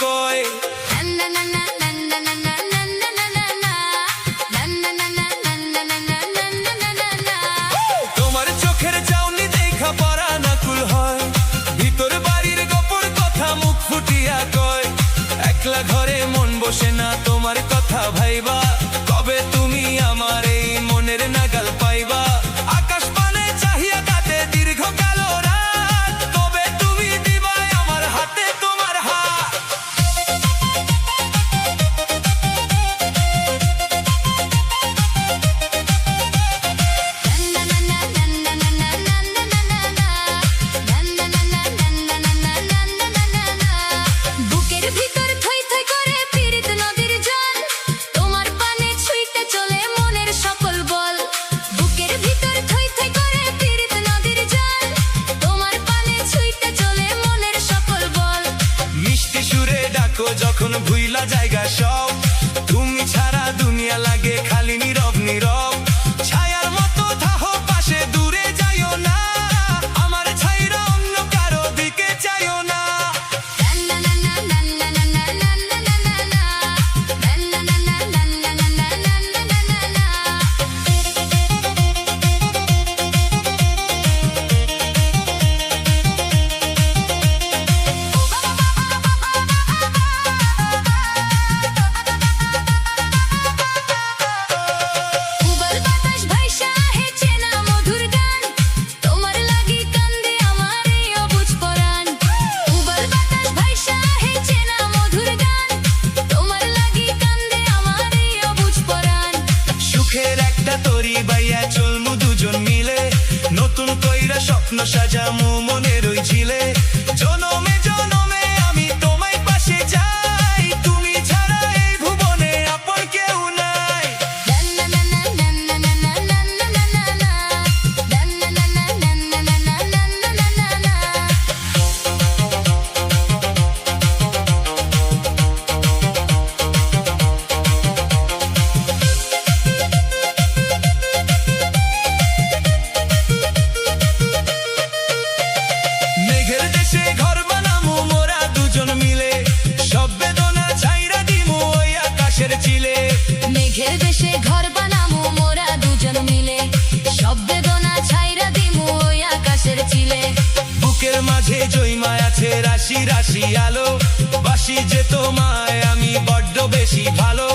কয়। তোমার চোখের চাউনি দেখা পরাণ আকুল হয়, ভিতর বাড়ির গোপন কথা মুখ ফুটিয়া কয়। একলা ঘরে মন বসে না তোমার কথা ভাইবা, কবে তুমি আমার এই মনের নাগাল পাইবা। আকাশ পানে চাহিয়া কাটে দীর্ঘ কালো রাত, কবে তুমি দিবা আমার হাতে তোমার হাত। বুকের ভিতর থই থই করে পীড়িত নদীর জল, তোমার পানে ছুঁইতে চলে মনের সকল বল। বুকের ভিতর থই থই করে পীড়িত নদীর জল, তোমার পানে ছুঁইতে চলে মনের সকল বল। মিষ্টি সুরে ডাকো যখন ভুইলা জায়গা সব, তুমি ছাড়া দুনিয়া লাগে খালি নীরব নীরব। ছায়ার মতো থাহো পাশে, দূরে যাইও না, আমার ছাইরা অন্য কারো দিকে চাইও না। উবাল বাতাস ভাইসা আহে চেনা মধুর গান, তোমার লাগি কান্দে আমার এই অবুঝ পরাণ। উবাল বাতাস ভাইসা আহে চেনা মধুর গান, তোমার লাগি কান্দে আমার এই অবুঝ পরাণ। সুখের একটা তরি বাইয়া চলমু দুজন মিলে, নতুন কইরা স্বপ্ন সাজামু মনের ওই ঝিলে। জনমে জনমে আমি তোমায় পাশে যাই, তুমি ছাড়া এই ভুবনে আপন কেউ নাই। মেঘের দেশে ঘর বানামু মোরা দুজন মিলে, সব বেদনা ছাইরা দিমু ওই আকাশের চিলে। মেঘের দেশে ঘর বানামু মোরা দুজন মিলে, সব বেদনা ছাইরা দিমু ওই আকাশের চিলে। বুকের মাঝে জৈমা আছে রাশি রাশি আলো, বাসি যে তোমায় আমি বড্ড বেশি ভালো।